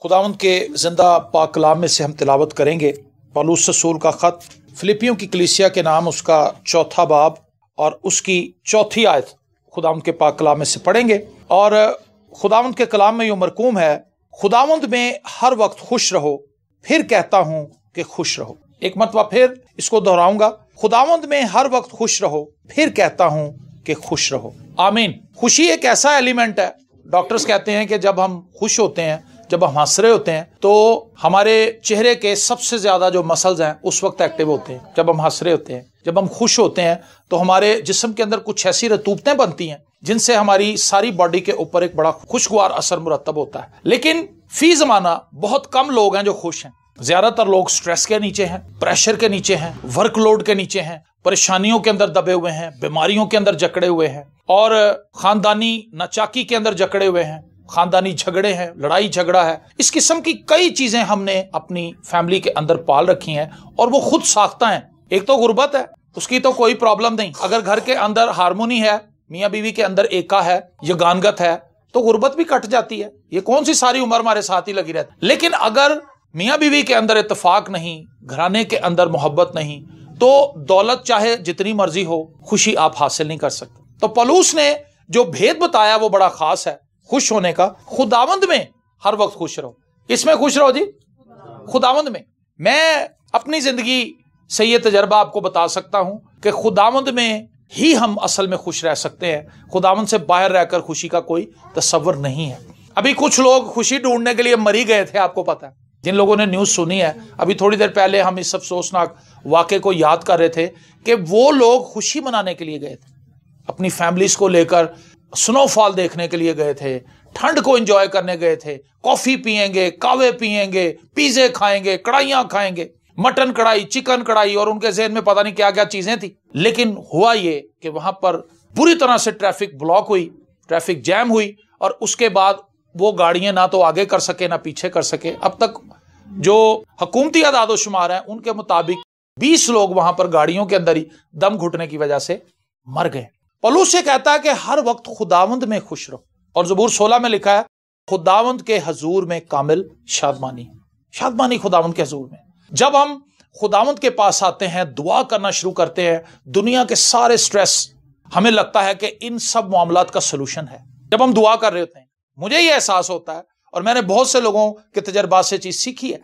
खुदावंद के जिंदा पाक कलाम में से हम तिलावत करेंगे पौलुस रसूल का ख़त फिलिपियों की कलीसिया के नाम, उसका 4 बाब और उसकी 4 आयत खुदावंद के पाक कलाम में से पढ़ेंगे। और खुदावंद के कलाम में यूं मरकूम है, खुदावंद में हर वक्त खुश रहो, फिर कहता हूं कि खुश रहो। एक मरतबा फिर इसको दोहराऊंगा, खुदावंद में हर वक्त खुश रहो, फिर कहता हूं कि खुश रहो। आमीन। खुशी एक ऐसा एलिमेंट है, डॉक्टर्स कहते हैं कि जब हम खुश होते हैं, जब हम हंस रहे होते हैं, तो हमारे चेहरे के सबसे ज्यादा जो मसल्स हैं उस वक्त एक्टिव होते हैं जब हम हंस रहे होते हैं। जब हम खुश होते हैं तो हमारे जिस्म के अंदर कुछ ऐसी रतूबतें बनती हैं जिनसे हमारी सारी बॉडी के ऊपर एक बड़ा खुशगवार असर मुरतब होता है। लेकिन फी जमाना बहुत कम लोग हैं जो खुश हैं। ज्यादातर लोग स्ट्रेस के नीचे हैं, प्रेशर के नीचे हैं, वर्कलोड के नीचे हैं, परेशानियों के अंदर दबे हुए हैं, बीमारियों के अंदर जकड़े हुए हैं और खानदानी नाचाकी के अंदर जकड़े हुए हैं। खानदानी झगड़े हैं, लड़ाई झगड़ा है, इस किस्म की कई चीजें हमने अपनी फैमिली के अंदर पाल रखी हैं और वो खुद साख्ता हैं। एक तो गुर्बत है, उसकी तो कोई प्रॉब्लम नहीं। अगर घर के अंदर हारमोनी है, मियाँ बीवी के अंदर एका है, यगानगत है, तो गुर्बत भी कट जाती है। ये कौन सी सारी उम्र हमारे साथ ही लगी रहती। लेकिन अगर मियाँ बीवी के अंदर इत्तेफाक नहीं, घराने के अंदर मोहब्बत नहीं, तो दौलत चाहे जितनी मर्जी हो, खुशी आप हासिल नहीं कर सकते। तो पौलुस ने जो भेद बताया वो बड़ा खास है खुश होने का। खुदावंद में हर वक्त खुश रहो। इसमें खुश रहो जी, खुदावंद में। मैं अपनी जिंदगी से ये तजर्बा आपको बता सकता हूं कि खुदावंद में ही हम असल में खुश रह सकते हैं। खुदावंद से बाहर रहकर खुशी का कोई तसव्वुर नहीं है। अभी कुछ लोग खुशी ढूंढने के लिए मरी गए थे, आपको पता है। जिन लोगों ने न्यूज सुनी है, अभी थोड़ी देर पहले हम इस अफसोसनाक वाक़े को याद कर रहे थे कि वो लोग खुशी मनाने के लिए गए थे, अपनी फैमिलीज को लेकर स्नोफॉल देखने के लिए गए थे, ठंड को एंजॉय करने गए थे। कॉफी पिएंगे, कावे पिएंगे, पिज़्ज़े खाएंगे, कढ़ाइयां खाएंगे, मटन कढ़ाई, चिकन कढ़ाई, और उनके ज़हन में पता नहीं क्या क्या चीजें थी। लेकिन हुआ ये कि वहां पर बुरी तरह से ट्रैफिक ब्लॉक हुई, ट्रैफिक जैम हुई, और उसके बाद वो गाड़ियां ना तो आगे कर सके ना पीछे कर सके। अब तक जो हुकूमती आदादोशुमार हैं उनके मुताबिक 20 लोग वहां पर गाड़ियों के अंदर ही दम घुटने की वजह से मर गए। पौलुस ये कहता है कि हर वक्त खुदावंद में खुश रहो। और ज़बूर 16 में लिखा है, खुदावंद के हजूर में कामिल शादमानी। शादमानी खुदावंद के हजूर में। जब हम खुदावंद के पास आते हैं, दुआ करना शुरू करते हैं, दुनिया के सारे स्ट्रेस, हमें लगता है कि इन सब मामलात का सलूशन है। जब हम दुआ कर रहे होते हैं, मुझे ये एहसास होता है और मैंने बहुत से लोगों के तजर्बात से चीज सीखी है,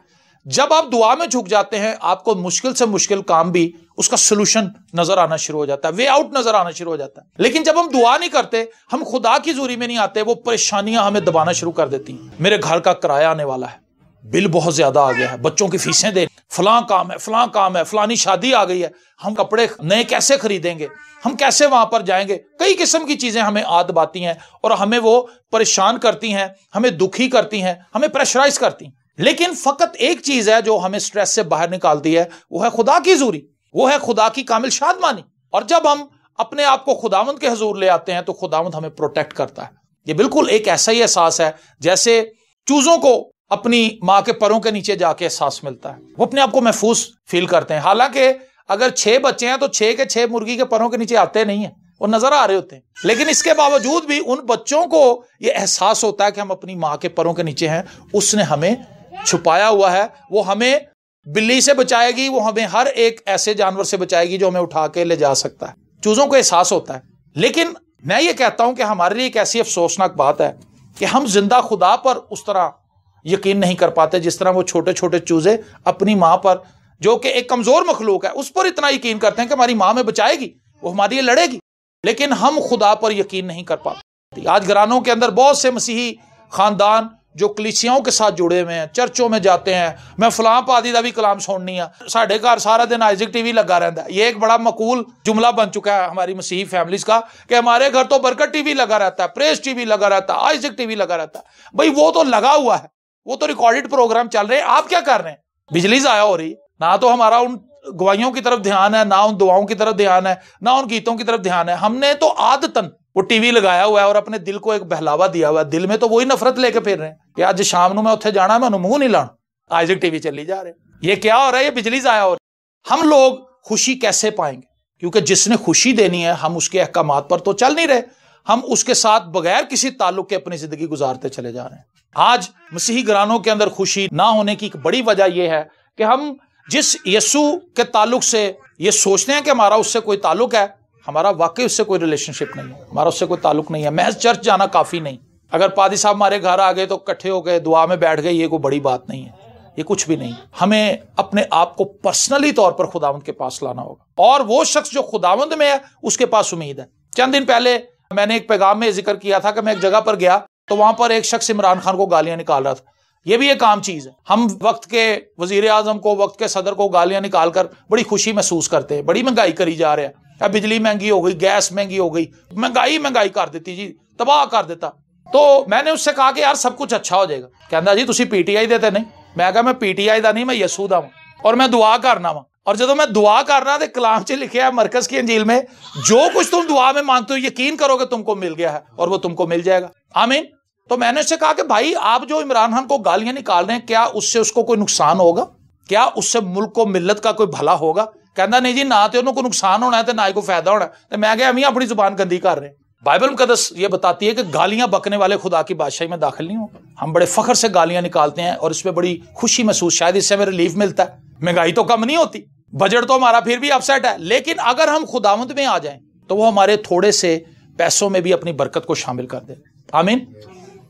जब आप दुआ में झुक जाते हैं, आपको मुश्किल से मुश्किल काम भी उसका सलूशन नजर आना शुरू हो जाता है, वे आउट नजर आना शुरू हो जाता है। लेकिन जब हम दुआ नहीं करते, हम खुदा की ज़ूरी में नहीं आते, वो परेशानियां हमें दबाना शुरू कर देती हैं। मेरे घर का किराया आने वाला है, बिल बहुत ज्यादा आ गया है, बच्चों की फीसें दे, फलां काम है, फलां काम है, फलानी शादी आ गई है, हम कपड़े नए कैसे खरीदेंगे, हम कैसे वहां पर जाएंगे। कई किस्म की चीजें हमें आ दबाती हैं और हमें वो परेशान करती हैं, हमें दुखी करती हैं, हमें प्रेशराइज करती हैं। लेकिन फकत एक चीज है जो हमें स्ट्रेस से बाहर निकालती है, वो है खुदा की ज़ूरी, वो है खुदा की कामिल शादमानी। और जब हम अपने आप को खुदावंद के हुजूर ले आते हैं तो खुदावंद हमें प्रोटेक्ट करता है। ये बिल्कुल एक ऐसा ही एहसास है जैसे चूजों को अपनी माँ के परों के नीचे जाके एहसास मिलता है, वो अपने आप को महफूज फील करते हैं। हालांकि अगर 6 बच्चे हैं तो 6 के 6 मुर्गी के परों के नीचे आते नहीं है, वो नजर आ रहे होते हैं। लेकिन इसके बावजूद भी उन बच्चों को ये एहसास होता है कि हम अपनी माँ के परों के नीचे हैं, उसने हमें छुपाया हुआ है, वो हमें बिल्ली से बचाएगी, वो हमें हर एक ऐसे जानवर से बचाएगी जो हमें उठा के ले जा सकता है। चूजों को एहसास होता है। लेकिन मैं ये कहता हूं कि हमारे लिए एक ऐसी अफसोसनाक बात है कि हम जिंदा खुदा पर उस तरह यकीन नहीं कर पाते जिस तरह वो छोटे छोटे चूजे अपनी माँ पर, जो कि एक कमजोर मखलूक है, उस पर इतना यकीन करते हैं कि हमारी माँ हमें बचाएगी, वो हमारे लिए लड़ेगी। लेकिन हम खुदा पर यकीन नहीं कर पाते। आज घरानों के अंदर बहुत से मसीही खानदान जो कलीसियाओं के साथ जुड़े हुए हैं, चर्चों में जाते हैं, मैं फलां पादी दा भी कलाम सुननी है, साढ़े घर सारा दिन आइजक टीवी लगा रहता है। ये एक बड़ा मकूल जुमला बन चुका है हमारी मसीही फैमिलीज का कि हमारे घर तो बरकत टीवी लगा रहता है, प्रेस टीवी लगा रहता है, आइजक टीवी लगा रहता है। भाई वो तो लगा हुआ है, वो तो रिकॉर्डेड प्रोग्राम चल रहे हैं, आप क्या कर रहे हैं? बिजली ज़ाया हो रही, ना तो हमारा उन गवाहियों की तरफ ध्यान है, ना उन दुआओं की तरफ ध्यान है, ना उन गीतों की तरफ ध्यान है। हमने तो आदतन वो टीवी लगाया हुआ है और अपने दिल को एक बहलावा दिया हुआ है। दिल में तो वही नफरत लेके फिर रहे हैं कि आज शाम को मैं उत्थे जाना, मैं मुंह नहीं लाना, आइजक टीवी चली जा रहे। ये क्या हो रहा है? ये बिजली ज़ाया हो रही। हम लोग खुशी कैसे पाएंगे? क्योंकि जिसने खुशी देनी है, हम उसके अहकामात पर तो चल नहीं रहे, हम उसके साथ बगैर किसी ताल्लुक के अपनी जिंदगी गुजारते चले जा रहे हैं। आज मसीही घरानों के अंदर खुशी ना होने की एक बड़ी वजह यह है कि हम जिस यीशु के ताल्लुक से ये सोचते हैं कि हमारा उससे कोई ताल्लुक है, हमारा वाकई उससे कोई रिलेशनशिप नहीं है, हमारा उससे कोई ताल्लुक नहीं है। महज चर्च जाना काफी नहीं। अगर पादी साहब हमारे घर आ गए तो इकट्ठे हो गए, दुआ में बैठ गए, ये कोई बड़ी बात नहीं है, ये कुछ भी नहीं। हमें अपने आप को पर्सनली तौर पर खुदावंद के पास लाना होगा, और वो शख्स जो खुदावंद में है उसके पास उम्मीद है। चंद दिन पहले मैंने एक पैगाम में जिक्र किया था कि मैं एक जगह पर गया तो वहां पर एक शख्स इमरान खान को गालियां निकाल रहा था। ये भी एक आम चीज है। हम वक्त के वजीर आजम को, वक्त के सदर को गालियां निकालकर बड़ी खुशी महसूस करते हैं। बड़ी महंगाई करी जा रहा है, अब बिजली महंगी हो गई, गैस महंगी हो गई, महंगाई कर देती जी, तबाह कर देता। तो मैंने उससे कहा कि यार सब कुछ अच्छा हो जाएगा। कहता जी तुसी पीटीआई देते नहीं। मैं कहा मैं पीटीआई दा नहीं, मैं यसू दा हूं और मैं दुआ करना वा। और जो मैं दुआ करना तो कलाम च लिखे है मरकज की अंजील में, जो कुछ तुम दुआ में मांगते हो यकीन करोगे तुमको मिल गया है और वो तुमको मिल जाएगा। आमीन। तो मैंने उससे कहा कि भाई आप जो इमरान खान को गालियां निकाल रहे हैं, क्या उससे उसको कोई नुकसान होगा? क्या उससे मुल्क को, मिल्लत का कोई भला होगा? कहता नहीं जी, ना तो उन्होंने नुकसान होना है तो ना ही कोई फायदा होना है। तो मैं क्या हम ही अपनी जुबान गंदी कर रहे हैं? बाइबल मुकद्दस ये बताती है कि गालियां बकने वाले खुदा की बादशाही में दाखिल नहीं हो। हम बड़े फख्र से गालियां निकालते हैं और इसमें बड़ी खुशी महसूस, शायद इससे हमें रिलीफ मिलता है। महंगाई तो कम नहीं होती, बजट तो हमारा फिर भी अपसेट है, लेकिन अगर हम खुदावंद में आ जाएं तो वो हमारे थोड़े से पैसों में भी अपनी बरकत को शामिल कर दे। आमीन।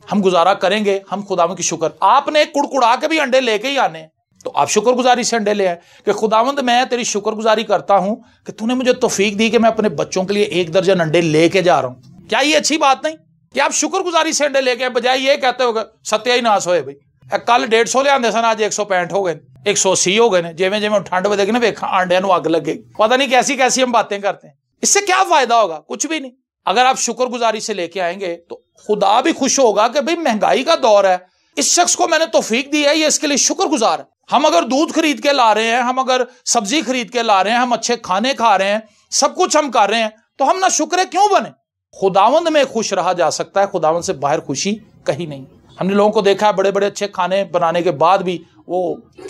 हम गुजारा करेंगे, हम खुदावंद की शुक्र। आपने कुड़कुड़ा के भी अंडे लेके ही आने, तो आप शुक्रगुजारी से अंडे ले आए कि खुदावंद मैं तेरी शुक्रगुजारी करता हूं कि तूने मुझे तौफीक दी कि मैं अपने बच्चों के लिए 1 दर्जन अंडे लेके जा रहा हूं। क्या ये अच्छी बात नहीं कि आप शुक्रगुजारी से अंडे लेके, बजाय ये कहते हो सत्या ही नाश होए भाई कल 150 ले आंदे सन, आज 165 हो गए, 180 हो गए। जिमें जिमें ठंड बदेगी ना वेखा आंडिया अग लगे। पता नहीं कैसी कैसी हम बातें करते हैं। इससे क्या फायदा होगा? कुछ भी नहीं। अगर आप शुक्रगुजारी से लेके आएंगे तो खुदा भी खुश होगा कि भाई महंगाई का दौर है, इस शख्स को मैंने तौफीक दी है, ये इसके लिए शुक्रगुजार है। हम अगर दूध खरीद के ला रहे हैं, हम अगर सब्जी खरीद के ला रहे हैं, हम अच्छे खाने खा रहे हैं, सब कुछ हम कर रहे हैं, तो हम ना शुक्र क्यों बने? खुदावंद में खुश रहा जा सकता है, खुदावंद से बाहर खुशी कहीं नहीं। हमने लोगों को देखा है बड़े बड़े अच्छे खाने बनाने के बाद भी वो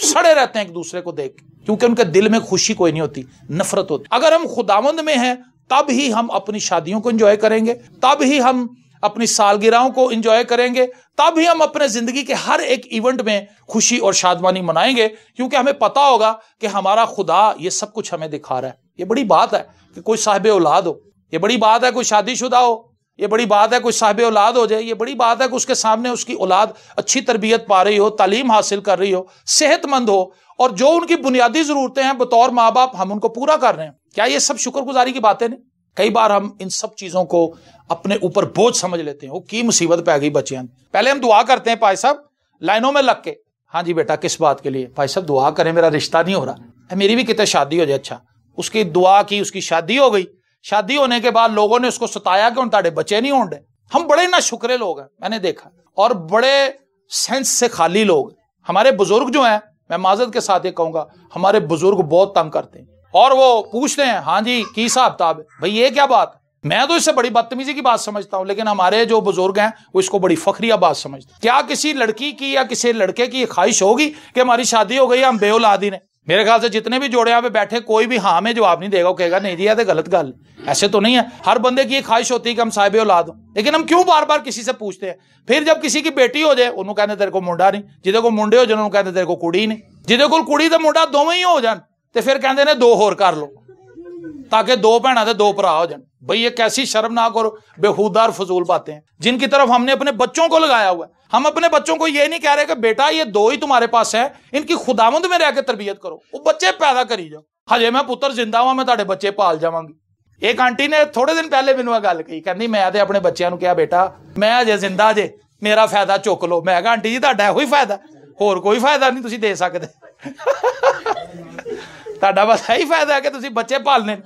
सड़े रहते हैं एक दूसरे को देख, क्योंकि उनके दिल में खुशी कोई नहीं होती, नफरत होती। अगर हम खुदावंद में हैं तब ही हम अपनी शादियों को एंजॉय करेंगे, तब ही हम अपनी सालगिरहों को एंजॉय करेंगे, तब ही हम अपने जिंदगी के हर एक इवेंट में खुशी और शादमानी मनाएंगे, क्योंकि हमें पता होगा कि हमारा खुदा ये सब कुछ हमें दिखा रहा है। ये बड़ी बात है कि कोई साहिब औलाद हो, ये बड़ी बात है कोई शादीशुदा हो, ये बड़ी बात है कोई साहिब औलाद हो जाए, ये बड़ी बात है कि उसके सामने उसकी औलाद अच्छी तरबियत पा रही हो, तालीम हासिल कर रही हो, सेहतमंद हो, और जो उनकी बुनियादी जरूरतें हैं बतौर माँ बाप हम उनको पूरा कर रहे हैं। क्या ये सब शुक्रगुजारी की बातें नहीं? कई बार हम इन सब चीजों को अपने ऊपर बोझ समझ लेते हैं। वो की मुसीबत पै गई बच्चियां। पहले हम दुआ करते हैं, भाई साहब लाइनों में लग के, हाँ जी बेटा किस बात के लिए? भाई साहब दुआ करें, मेरा रिश्ता नहीं हो रहा, मेरी भी कितने शादी हो जाए। अच्छा, उसकी दुआ की, उसकी शादी हो गई। शादी होने के बाद लोगों ने उसको सताया कि उन ताड़े बच्चे नहीं होंगे। हम बड़े ना शुक्रे लोग हैं, मैंने देखा, और बड़े सेंस से खाली लोग। हमारे बुजुर्ग जो हैं, मैं माजरत के साथ ये कहूंगा, हमारे बुजुर्ग बहुत तंग करते हैं और वो पूछते हैं हाँ जी की हिसाब किताब है भाई, ये क्या बात? मैं तो इससे बड़ी बदतमीजी की बात समझता हूं, लेकिन हमारे जो बुजुर्ग हैं वो इसको बड़ी फखरिया बात समझते हैं। क्या किसी लड़की की या किसी लड़के की ख्वाहिश होगी कि हमारी शादी हो गई, हम बेऔलादी ने? मेरे ख्याल से जितने भी जोड़े यहाँ पे बैठे कोई भी हाँ में जवाब नहीं देगा, वो कहेगा नहीं जी ये तो गलत गल। ऐसे तो नहीं है। हर बंदे की ये ख्वाहिश होती है कि हम साहिब औलाद हो, लेकिन हम क्यों बार बार किसी से पूछते हैं? फिर जब किसी की बेटी हो जाए उन्होंने कहते तेरे को मुंडा नहीं, जिदे को मुंडे हो जाए उन्होंने कहते तेरे को कुड़ी नहीं, जिदे को कुड़ी तो मुंडा दोवें ही हो जान तो फिर कहते ने 2 होर कर लो ताकि 2 भैणा ते 2 भरा हो जाए। भाई ये कैसी शर्मनाक और बेहुदा और फजूल बातें हैं जिनकी तरफ हमने अपने बच्चों को लगाया हुआ है। हम अपने बच्चों को ये नहीं कह रहे कि बेटा ये 2 ही तुम्हारे पास है, इनकी खुदावंद में रह के तरबियत करो, वो बच्चे पैदा करी जाओ। हजे मैं पुत्र जिंदा हुआ, मैं ताड़े बच्चे पाल जावांगी। एक आंटी ने थोड़े दिन पहले मैनू गल कही, कहती मैं तो अपने बच्चों को कहा बेटा मैं अजे जिंदा जे, मेरा फायदा चुक लो। मैं कहा आंटी जी तुहाडा इहो ही फायदा, होर कोई फायदा नहीं तुसीं दे सकदे। तुहाडा बस यही फायदा है कि तुसीं बच्चे पालने।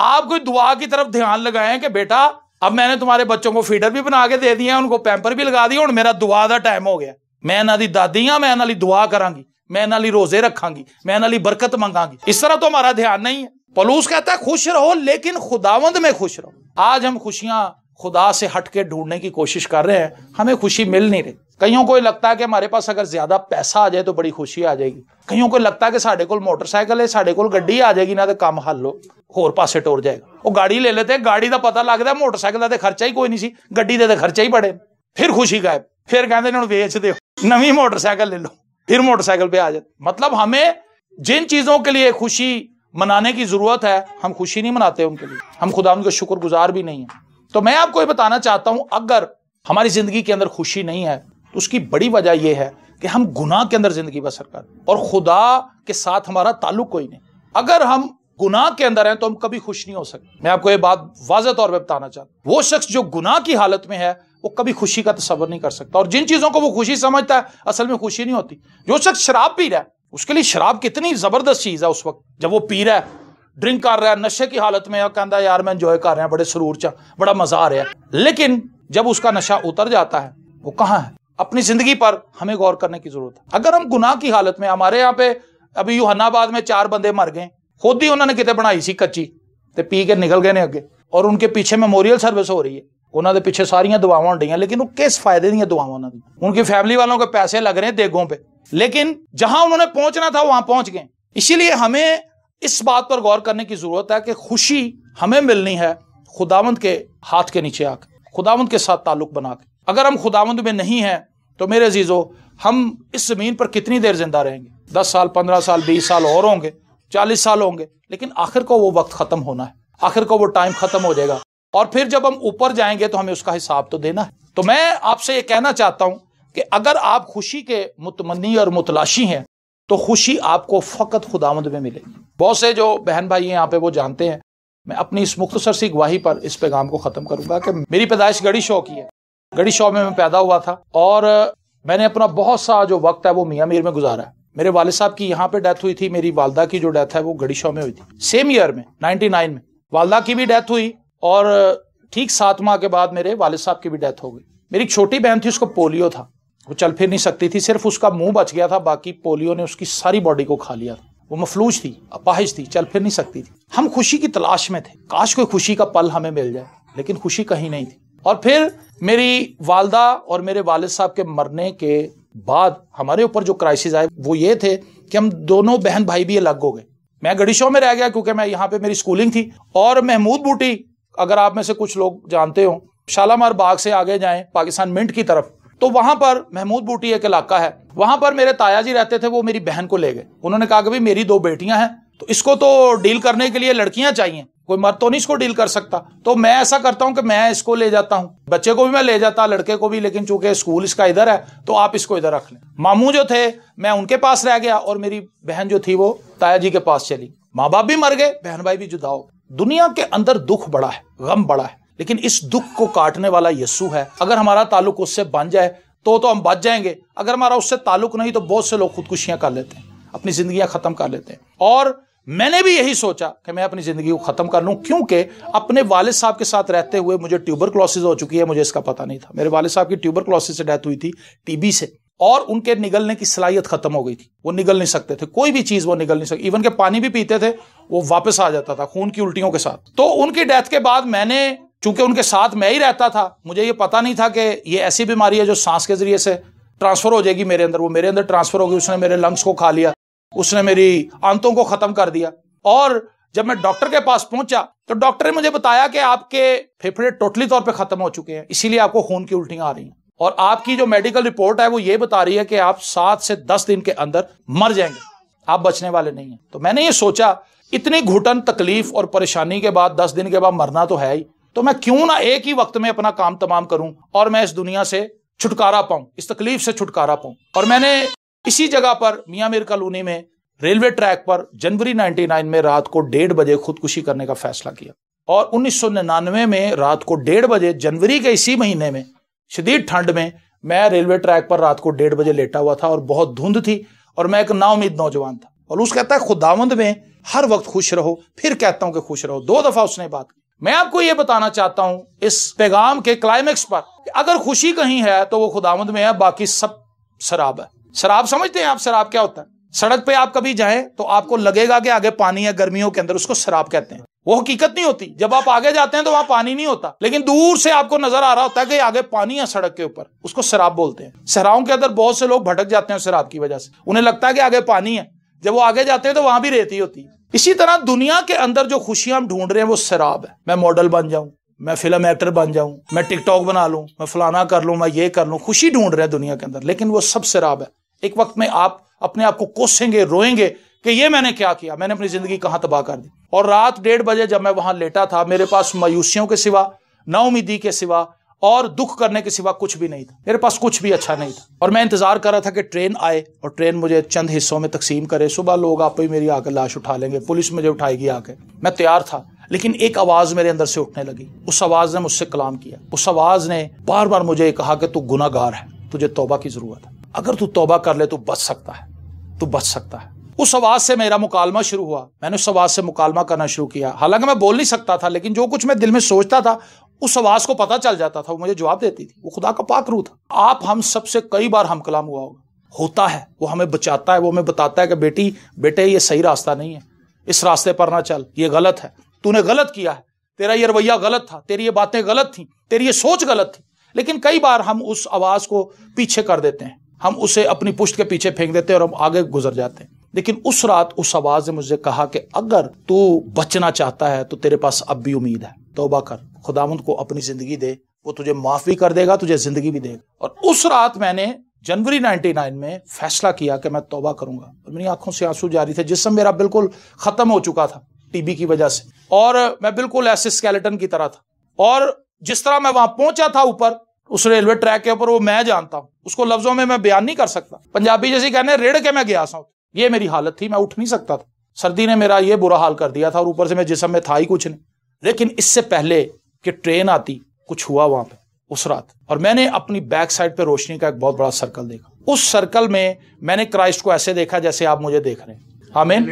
आप कोई दुआ की तरफ ध्यान लगाएं कि बेटा अब मैंने तुम्हारे बच्चों को फीडर भी बना के दे दिया, उनको पैम्पर भी लगा दिया, और मेरा दुआ का टाइम हो गया। मैं इन्हां दी दादी हां, मैं इन्हां लई दुआ करांगी, मैं इन्हां लई रोजे रखांगी, मैं इन्हां लई बरकत मंगांगी। इस तरह तो हमारा ध्यान नहीं है। पौलुस कहता है खुश रहो लेकिन खुदावंद में खुश रहो। आज हम खुशियां खुदा से हट के ढूंढने की कोशिश कर रहे हैं, हमें खुशी मिल नहीं रही। कईयों को लगता है कि हमारे पास अगर ज्यादा पैसा आ जाए तो बड़ी खुशी आ जाएगी। कईयों को लगता है कि साढ़े कोल मोटरसाइकिल है, साढ़े कोल गड्डी आ जाएगी ना तो काम हल हो, होर पासे टुर जाएगा। वो गाड़ी ले लेते, गाड़ी का पता लगता है, मोटरसाइकिल का तो खर्चा ही कोई नहीं सी, गड्डी दे खर्चे ही बड़े, फिर खुशी गायब। फिर कहते हैं बेच दो, नवी मोटरसाइकिल ले लो, फिर मोटरसाइकिल पे आ जाते। मतलब हमें जिन चीजों के लिए खुशी मनाने की जरूरत है, हम खुशी नहीं मनाते उनके लिए, हम खुदा उनके शुक्रगुजार भी नहीं है। तो मैं आपको ये बताना चाहता हूं, अगर हमारी जिंदगी के अंदर खुशी नहीं है तो उसकी बड़ी वजह यह है कि हम गुनाह के अंदर जिंदगी बसर कर, और खुदा के साथ हमारा ताल्लुक कोई नहीं। अगर हम गुनाह के अंदर हैं तो हम कभी खुश नहीं हो सकते। मैं आपको ये बात वाज़ेह तौर पे बताना चाहता हूं, वो शख्स जो गुनाह की हालत में है वो कभी खुशी का तसव्वुर नहीं कर सकता, और जिन चीजों को वो खुशी समझता है असल में खुशी नहीं होती। जो शख्स शराब पी रहा है, उसके लिए शराब कितनी जबरदस्त चीज है। उस वक्त जब वो पी रहा है, ड्रिंक कर रहा है, नशे की हालत में, कहता है यार मैं एंजॉय कर रहा है, बड़े सुरूर चा, बड़ा मजा आ रहा है। लेकिन जब उसका नशा उतर जाता है, वो कहाँ है? अपनी जिंदगी पर हमें गौर करने की जरूरत है। अगर हम गुनाह की हालत में, हमारे यहाँ पे अभी यूहन्नाबाद में 4 बंदे मर गए, खुद ही उन्होंने किते बनाई सी कच्ची ते पी के निकल गए ने अगे, और उनके पीछे मेमोरियल सर्विस हो रही है, उन्होंने पीछे सारियां दुआवां हो रही हैं, लेकिन वो किस फायदे दी दुआवां उन्होंने, उनकी फैमिली वालों के पैसे लग रहे हैं देगों पे, लेकिन जहां उन्होंने पहुंचना था वहां पहुंच गए। इसीलिए हमें इस बात पर गौर करने की जरूरत है कि खुशी हमें मिलनी है खुदावंद के हाथ के नीचे आकर, खुदावंद के साथ ताल्लुक बना के। अगर हम खुदावंद में नहीं हैं तो मेरे अजीजों, हम इस जमीन पर कितनी देर जिंदा रहेंगे? 10 साल, 15 साल, 20 साल और होंगे, 40 साल होंगे, लेकिन आखिर को वो वक्त खत्म होना है, आखिर को वो टाइम खत्म हो जाएगा, और फिर जब हम ऊपर जाएंगे तो हमें उसका हिसाब तो देना है। तो मैं आपसे ये कहना चाहता हूं कि अगर आप खुशी के मुतमन्नी और मुतलाशी हैं तो खुशी आपको फकत खुदावंद में मिलेगी। बहुत से जो बहन भाई यहाँ पे वो जानते हैं, मैं अपनी इस मुख्तसर सी गवाही पर इस पैगाम को खत्म करूंगा कि मेरी पैदाइश गढ़ी शौ की है। गढ़ी शौ में मैं पैदा हुआ था, और मैंने अपना बहुत सा जो वक्त है वो मियाँ मीर में गुजारा है। मेरे वालिद साहब की यहाँ पे डेथ हुई थी, मेरी वालदा की जो डेथ है वो गढ़ी शौ में हुई थी, सेम ईयर में 99 में वालदा की भी डेथ हुई, और ठीक 7 माह के बाद मेरे वालिद साहब की भी डेथ हो गई। मेरी एक छोटी बहन थी, उसको पोलियो था, वो चल फिर नहीं सकती थी, सिर्फ उसका मुंह बच गया था, बाकी पोलियो ने उसकी सारी बॉडी को खा लिया था। वो मफलूज थी, अपाहिज थी, चल फिर नहीं सकती थी। हम खुशी की तलाश में थे, काश कोई खुशी का पल हमें मिल जाए, लेकिन खुशी कहीं नहीं थी। और फिर मेरी वालदा और मेरे वालिद साहब के मरने के बाद हमारे ऊपर जो क्राइसिस आए वो ये थे कि हम दोनों बहन भाई भी अलग हो गए। मैं गढ़ी शौ में रह गया क्योंकि मैं यहाँ पे मेरी स्कूलिंग थी, और महमूद बूटी, अगर आप में से कुछ लोग जानते हो, शालामार बाग से आगे जाएं पाकिस्तान मिंट की तरफ, तो वहां पर महमूद बूटी एक इलाका है, वहां पर मेरे ताया जी रहते थे। वो मेरी बहन को ले गए, उन्होंने कहा कि भाई मेरी 2 बेटियां हैं, तो इसको तो डील करने के लिए लड़कियां चाहिए, कोई मर्द तो नहीं इसको डील कर सकता। तो मैं ऐसा करता हूं कि मैं इसको ले जाता हूं, बच्चे को भी मैं ले जाता, लड़के को भी, लेकिन चूंकि स्कूल इसका इधर है तो आप इसको इधर रख लें। मामू जो थे मैं उनके पास रह गया, और मेरी बहन जो थी वो ताया जी के पास चली। माँ बाप भी मर गए, बहन भाई भी जुदा हो। दुनिया के अंदर दुख बड़ा है, गम बड़ा है, लेकिन इस दुख को काटने वाला यीशु है। अगर हमारा ताल्लुक उससे बन जाए तो हम बच जाएंगे। अगर हमारा उससे ताल्लुक नहीं तो बहुत से लोग खुदकुशियां कर लेते हैं, अपनी जिंदगियां खत्म कर लेते हैं। और मैंने भी यही सोचा कि मैं अपनी जिंदगी को खत्म कर लूं, क्योंकि अपने वालिद साहब के साथ रहते हुए मुझे ट्यूबरक्लोसिस हो चुकी है, मुझे इसका पता नहीं था। मेरे वालिद साहब की ट्यूबरक्लोसिस से डेथ हुई थी, टीबी से, और उनके निगलने की सलाहियत खत्म हो गई थी, वो निगल नहीं सकते थे, कोई भी चीज वो निगल नहीं सकते, इवन के पानी भी पीते थे वो वापस आ जाता था खून की उल्टियों के साथ। तो उनकी डेथ के बाद मैंने, चूंकि उनके साथ मैं ही रहता था, मुझे ये पता नहीं था कि ये ऐसी बीमारी है जो सांस के जरिए से ट्रांसफर हो जाएगी मेरे अंदर। वो मेरे अंदर ट्रांसफर हो गई, उसने मेरे लंग्स को खा लिया, उसने मेरी आंतों को खत्म कर दिया। और जब मैं डॉक्टर के पास पहुंचा तो डॉक्टर ने मुझे बताया कि आपके फेफड़े टोटली तौर पे खत्म हो चुके हैं, इसीलिए आपको खून की उल्टियां आ रही हैं, और आपकी जो मेडिकल रिपोर्ट है वो ये बता रही है कि आप 7 से 10 दिन के अंदर मर जाएंगे, आप बचने वाले नहीं हैं। तो मैंने ये सोचा, इतनी घुटन, तकलीफ और परेशानी के बाद 10 दिन के बाद मरना तो है ही, तो मैं क्यों ना एक ही वक्त में अपना काम तमाम करूं और मैं इस दुनिया से छुटकारा पाऊं, इस तकलीफ से छुटकारा पाऊं। और मैंने इसी जगह पर मियां मीर कॉलोनी में रेलवे ट्रैक पर जनवरी 99 में रात को 1:30 बजे खुदकुशी करने का फैसला किया। और 1999 में रात को 1:30 बजे, जनवरी के इसी महीने में, शदीद ठंड में, मैं रेलवे ट्रैक पर रात को 1:30 बजे लेटा हुआ था, और बहुत धुंध थी, और मैं एक नाउमीद नौजवान था। और उस कहता है खुदावंद में हर वक्त खुश रहो, फिर कहता हूं कि खुश रहो। 2 दफा उसने बात की। मैं आपको यह बताना चाहता हूं इस पैगाम के क्लाइमेक्स पर, अगर खुशी कहीं है तो वो खुदावंद में है, बाकी सब शराब है। शराब समझते हैं आप? शराब क्या होता है? सड़क पे आप कभी जाएं तो आपको लगेगा कि आगे पानी है, गर्मियों के अंदर, उसको शराब कहते हैं। वो हकीकत नहीं होती, जब आप आगे जाते हैं तो वहां पानी नहीं होता, लेकिन दूर से आपको नजर आ रहा होता है कि आगे पानी है सड़क के ऊपर, उसको शराब बोलते हैं। सहराओं के अंदर बहुत से लोग भटक जाते हैं शराब की वजह से, उन्हें लगता है कि आगे पानी है, जब वो आगे जाते हैं तो वहां भी रेती होती है। इसी तरह दुनिया के अंदर जो खुशियां हम ढूंढ रहे हैं वो शराब है। मैं मॉडल बन जाऊं, मैं फिल्म एक्टर बन जाऊं, मैं टिकटॉक बना लूं, मैं फलाना कर लूं, मैं ये कर लूं। खुशी ढूंढ रहे हैं दुनिया के अंदर, लेकिन वो सब शराब है। एक वक्त में आप अपने आप को कोसेंगे, रोएंगे कि ये मैंने क्या किया, मैंने अपनी जिंदगी कहां तबाह कर दी। और रात 1:30 बजे जब मैं वहां लेटा था, मेरे पास मायूसियों के सिवा, नाउमीदी के सिवा और दुख करने के सिवा कुछ भी नहीं था। मेरे पास कुछ भी अच्छा नहीं था और मैं इंतजार कर रहा था कि ट्रेन आए और ट्रेन मुझे चंद हिस्सों में तकसीम करे। सुबह लोग आप ही मेरी आकर लाश उठा लेंगे, पुलिस मुझे उठाएगी आके। मैं तैयार था, लेकिन एक आवाज मेरे अंदर से उठने लगी। उस आवाज ने मुझसे कलाम किया। उस आवाज ने बार बार मुझे कहा कि तू गुनाहगार है, तुझे तौबा की जरूरत है। अगर तू तौबा कर ले तो बच सकता है, तू बच सकता है। उस आवाज से मेरा मुकालमा शुरू हुआ। मैंने उस आवाज से मुकालमा करना शुरू किया। हालांकि मैं बोल नहीं सकता था, लेकिन जो कुछ मैं दिल में सोचता था उस आवाज को पता चल जाता था, वो मुझे जवाब देती थी। वो खुदा का पाक रूह था। आप हम सबसे कई बार हम कलाम हुआ होता है, वो हमें बचाता है, वो हमें बताता है कि बेटे ये सही रास्ता नहीं है, इस रास्ते पर ना चल, ये गलत है, तूने गलत किया है, तेरा ये रवैया गलत था, तेरी ये बातें गलत थी, तेरी ये सोच गलत थी। लेकिन कई बार हम उस आवाज को पीछे कर देते हैं, हम उसे अपनी पुश्त के पीछे फेंक देते हैं और हम आगे गुजर जाते हैं। लेकिन उस रात उस आवाज ने मुझे कहा कि अगर तू बचना चाहता है तो तेरे पास अब भी उम्मीद है, तौबा कर, खुदावंद को अपनी जिंदगी दे, वो तुझे माफ भी कर देगा, तुझे जिंदगी भी देगा। और उस रात मैंने जनवरी 99 में फैसला किया कि मैं तौबा करूंगा। और मेरी आंखों से आंसू जारी थे, जिस्म मेरा बिल्कुल खत्म हो चुका था टीबी की वजह से, और मैं बिल्कुल ऐसे स्केलेटन की तरह था। और जिस तरह मैं वहां पहुंचा था ऊपर उस रेलवे ट्रैक के ऊपर, वो मैं जानता हूं, उसको लफ्जों में मैं बयान नहीं कर सकता। पंजाबी जैसे कहने रेड़ के मैं गया था, ये मेरी हालत थी। मैं उठ नहीं सकता था, सर्दी ने मेरा ये बुरा हाल कर दिया था, और ऊपर से मेरे जिस्म में था ही कुछ नहीं। लेकिन इससे पहले कि ट्रेन आती, कुछ हुआ वहां पे उस रात, और मैंने अपनी बैक साइड पे रोशनी का एक बहुत बड़ा सर्कल देखा। उस सर्कल में मैंने क्राइस्ट को ऐसे देखा जैसे आप मुझे देख रहे हैं। आमीन।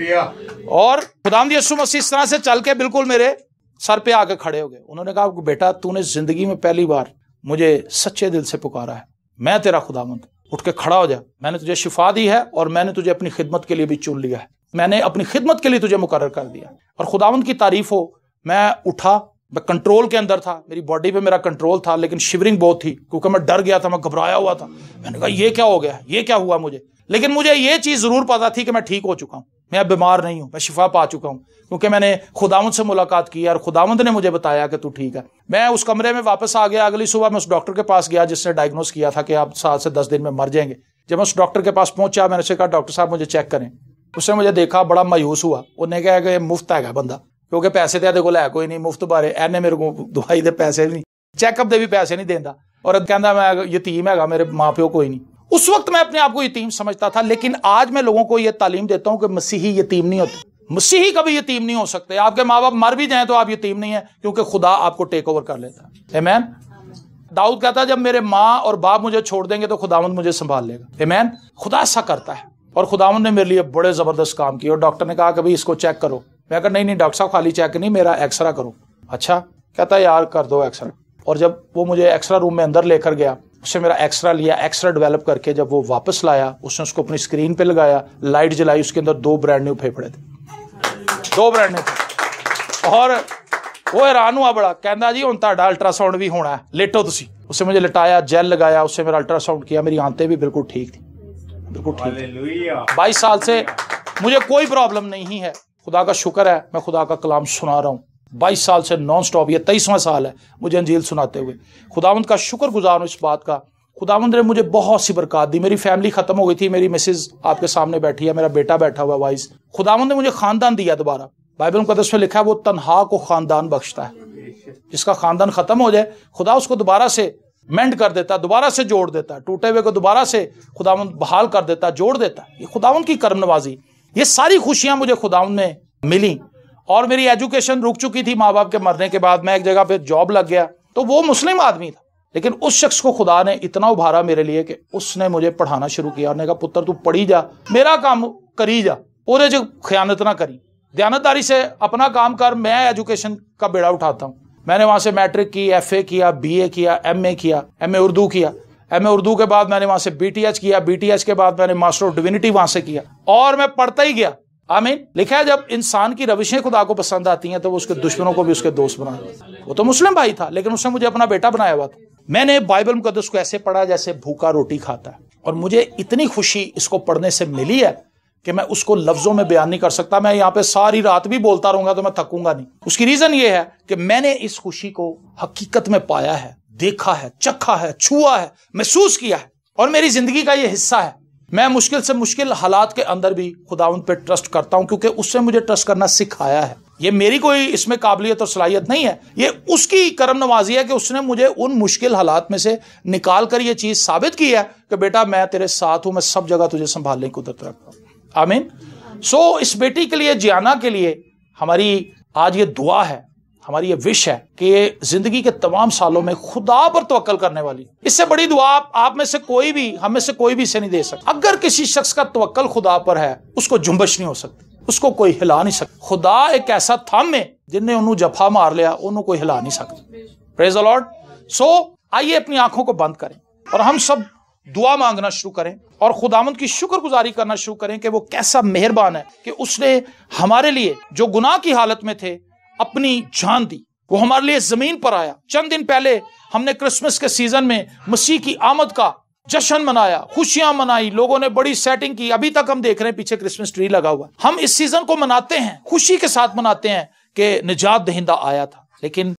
और खुदावंद यीशु मसीह इस तरह से चल के बिल्कुल मेरे सर पे आके खड़े हो गए। उन्होंने कहा, बेटा तूने जिंदगी में पहली बार मुझे सच्चे दिल से पुकारा है, मैं तेरा खुदावंद, उठ के खड़ा हो जा। मैंने तुझे शिफा दी है और मैंने तुझे अपनी खिदमत के लिए भी चुन लिया है, मैंने अपनी खिदमत के लिए तुझे मुकर्रर कर दिया। और खुदावंद की तारीफ हो, मैं उठा, मैं कंट्रोल के अंदर था, मेरी बॉडी पे मेरा कंट्रोल था, लेकिन शिवरिंग बहुत थी क्योंकि मैं डर गया था, मैं घबराया हुआ था। मैंने कहा ये क्या हो गया, ये क्या हुआ मुझे। लेकिन मुझे ये चीज जरूर पता थी कि मैं ठीक हो चुका हूं, मैं बीमार नहीं हूं, मैं शिफा पा चुका हूं, क्योंकि मैंने खुदावंद से मुलाकात की और खुदावंद ने मुझे बताया कि तू ठीक है। मैं उस कमरे में वापस आ गया। अगली सुबह मैं उस डॉक्टर के पास गया जिसने डायग्नोस किया था कि आप 7 से 10 दिन में मर जाएंगे। जब मैं उस डॉक्टर के पास पहुंचा, मैंने उससे कहा, डॉक्टर साहब मुझे चेक करें। उसने मुझे देखा, बड़ा मायूस हुआ। उन्हें कहा कि मुफ्त है बंदा, क्योंकि पैसे तो को है कोई नहीं, मुफ्त बारे एने मेरे को दवाई दे पैसे नहीं, चेकअप दे भी पैसे नहीं देता, और कहता मैं यतीम है, मेरे माँ प्यो कोई नहीं। उस वक्त मैं अपने आप को यतीम समझता था। लेकिन आज मैं लोगों को यह तालीम देता हूं कि मसीही यतीम नहीं होते, मसीही कभी यतीम नहीं हो सकते। आपके माँ बाप मर भी जाएं तो आप यतीम नहीं है, क्योंकि खुदा आपको टेक ओवर कर लेता है। आमीन। दाऊद कहता है, जब मेरे माँ और बाप मुझे छोड़ देंगे तो खुदावंद मुझे संभाल लेगा। आमीन। खुदा ऐसा करता है। और खुदावंद ने मेरे लिए बड़े जबरदस्त काम किए। और डॉक्टर ने कहा कि भाई इसको चेक करो। मैं कहा नहीं डॉक्टर साहब, खाली चेक नहीं, मेरा एक्सरा करो। अच्छा, कहता है यार कर दो एक्सरा। और जब वो मुझे एक्सरा रूम में अंदर लेकर गया, उससे मेरा एक्सरा लिया, एक्सरा डेवलप करके जब वो वापस लाया, उसने उसको अपनी स्क्रीन पे लगाया, लाइट जलाई, उसके अंदर 2 ब्रांड न्यू फेफड़े थे, 2 ब्रांड न्यू थे। और वो हैरान हुआ बड़ा, कहता जी हुण तुहाडा अल्ट्रासाउंड भी होना है, लेटो तुसी। उससे मुझे लिटाया, जेल लगाया, उससे मेरा अल्ट्रासाउंड किया, मेरी आंतें भी बिल्कुल ठीक थी, बिल्कुल ठीक। 22 साल से मुझे कोई प्रॉब्लम नहीं है, खुदा का शुक्र है। मैं खुदा का कलाम सुना रहा हूँ 22 साल से नॉन स्टॉप। ये 23वां साल है मुझे अंजील सुनाते हुए। खुदावंद का शुक्रगुजार हूं इस बात का। खुदावंद ने मुझे बहुत सी बरकत दी। मेरी फैमिली खत्म हो गई थी, मेरी मिसेज आपके सामने बैठी है, मेरा बेटा बैठा हुआ वाइस। खुदावंद ने मुझे खानदान दिया दोबारा। बाइबल मुकद्दस में लिखा है, वो तन्हा को खानदान बख्शता है। जिसका खानदान खत्म हो जाए, खुदा उसको दोबारा से मेंड कर देता, दोबारा से जोड़ देता, टूटे हुए को दोबारा से खुदावंद बहाल कर देता, जोड़ देता। ये खुदावंद की करम नवाजी। ये सारी खुशियां मुझे खुदावंद में मिली। और मेरी एजुकेशन रुक चुकी थी माँ बाप के मरने के बाद। मैं एक जगह पे जॉब लग गया, तो वो मुस्लिम आदमी था, लेकिन उस शख्स को खुदा ने इतना उभारा मेरे लिए कि उसने मुझे पढ़ाना शुरू किया। उसने कहा, पुत्र तू पढ़ी जा, मेरा काम करी जा, ओदे च खयानत ना करी, दयानतदारी से अपना काम कर, मैं एजुकेशन का बेड़ा उठाता हूँ। मैंने वहां से मैट्रिक की, FA किया, BA किया, MA किया, MA उर्दू किया। MA उर्दू के बाद मैंने वहां से BTH किया, BTH के बाद मैंने मास्टर ऑफ डिविनिटी वहां से किया, और मैं पढ़ता ही गया। आमीन। लिखा है, जब इंसान की रविशें खुदा को पसंद आती हैं तो वो उसके दुश्मनों को भी उसके दोस्त बना देता है। वो तो मुस्लिम भाई था, लेकिन उसने मुझे अपना बेटा बनाया हुआ था। मैंने बाइबल मुकद्दस को ऐसे पढ़ा जैसे भूखा रोटी खाता है, और मुझे इतनी खुशी इसको पढ़ने से मिली है कि मैं उसको लफ्जों में बयान नहीं कर सकता। मैं यहाँ पे सारी रात भी बोलता रहूंगा तो मैं थकूंगा नहीं। उसकी रीजन ये है कि मैंने इस खुशी को हकीकत में पाया है, देखा है, चखा है, छुआ है, महसूस किया है और मेरी जिंदगी का ये हिस्सा है। मैं मुश्किल से मुश्किल हालात के अंदर भी खुदावंद पे ट्रस्ट करता हूं क्योंकि उससे मुझे ट्रस्ट करना सिखाया है। ये मेरी कोई इसमें काबिलियत और सलाहियत नहीं है, ये उसकी करम नवाजी है कि उसने मुझे उन मुश्किल हालात में से निकाल कर ये चीज साबित की है कि बेटा मैं तेरे साथ हूं, मैं सब जगह तुझे संभालने की कुदरत रखता हूं। आमीन। सो इस बेटी के लिए, जियाना के लिए हमारी आज ये दुआ है, हमारी ये विश है कि जिंदगी के तमाम सालों में खुदा पर तवक्कल करने वाली, इससे बड़ी दुआ आप में से कोई भी, हम में से कोई भी इसे नहीं दे सकता। अगर किसी शख्स का तवक्कल खुदा पर है, उसको जुम्बश नहीं हो सकती, उसको कोई हिला नहीं सकता। खुदा एक ऐसा थम है जिनने उन्होंने जफा मार लिया, उन्होंने कोई हिला नहीं सकता। Praise the Lord. सो आइए अपनी आंखों को बंद करें और हम सब दुआ मांगना शुरू करें और खुदावंद की शुक्रगुजारी करना शुरू करें कि वो कैसा मेहरबान है कि उसने हमारे लिए जो गुनाह की हालत में थे अपनी जान दी, वो हमारे लिए जमीन पर आया। चंद दिन पहले हमने क्रिसमस के सीजन में मसीह की आमद का जश्न मनाया, खुशियां मनाई, लोगों ने बड़ी सेटिंग की। अभी तक हम देख रहे हैं पीछे क्रिसमस ट्री लगा हुआ। हम इस सीजन को मनाते हैं, खुशी के साथ मनाते हैं कि निजात दहिंदा आया था। लेकिन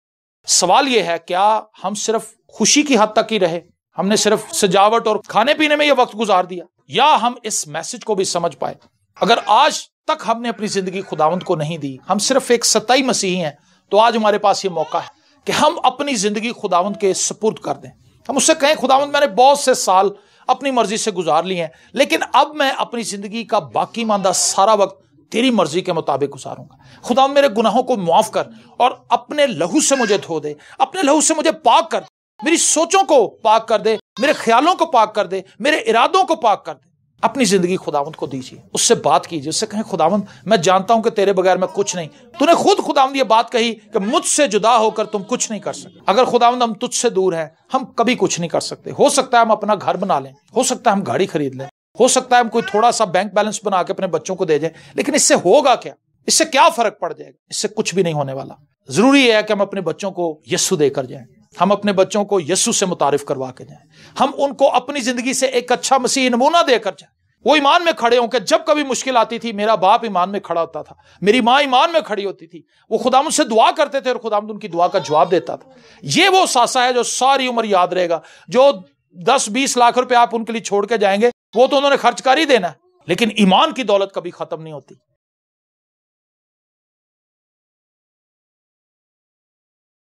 सवाल यह है, क्या हम सिर्फ खुशी की हद तक ही रहे? हमने सिर्फ सजावट और खाने पीने में यह वक्त गुजार दिया, या हम इस मैसेज को भी समझ पाए? अगर आज तक हमने अपनी जिंदगी खुदावंद को नहीं दी, हम सिर्फ एक सताई मसीही हैं, तो आज हमारे पास ये मौका है कि हम अपनी जिंदगी खुदावंद के सुपुर्द कर दें। हम उससे कहें, खुदावंद मैंने बहुत से साल अपनी मर्जी से गुजार लिए हैं, लेकिन अब मैं अपनी जिंदगी का बाकी मानदा सारा वक्त तेरी मर्जी के मुताबिक गुजारूंगा। खुदावंद मेरे गुनाहों को माफ कर और अपने लहू से मुझे धो दे, अपने लहू से मुझे पाक कर, मेरी सोचों को पाक कर दे, मेरे ख्यालों को पाक कर दे, मेरे इरादों को पाक कर दे। अपनी जिंदगी खुदावंद को दीजिए, उससे बात कीजिए, उससे कहें, खुदावंद मैं जानता हूं कि तेरे बगैर मैं कुछ नहीं। तूने खुद खुदावंद ये बात कही कि मुझसे जुदा होकर तुम कुछ नहीं कर सकते। अगर खुदावंद हम तुझसे दूर हैं, हम कभी कुछ नहीं कर सकते। हो सकता है हम अपना घर बना लें, हो सकता है हम गाड़ी खरीद लें, हो सकता है हम कोई थोड़ा सा बैंक बैलेंस बना के अपने बच्चों को दे जाए, लेकिन इससे होगा क्या? इससे क्या फर्क पड़ जाएगा? इससे कुछ भी नहीं होने वाला। जरूरी है कि हम अपने बच्चों को यीशु देकर जाएं, हम अपने बच्चों को यीशु से मुतारिफ करवा के जाएं, हम उनको अपनी जिंदगी से एक अच्छा मसीही नमूना देकर जाएं। वो ईमान में खड़े होकर, जब कभी मुश्किल आती थी मेरा बाप ईमान में खड़ा होता था, मेरी माँ ईमान में खड़ी होती थी, वो खुदावंद से दुआ करते थे और खुदावंद उनकी दुआ का जवाब देता था। ये वो सासा है जो सारी उम्र याद रहेगा। जो 10-20 लाख रुपए आप उनके लिए छोड़ के जाएंगे, वो तो उन्होंने खर्च कर ही देना है, लेकिन ईमान की दौलत कभी खत्म नहीं होती।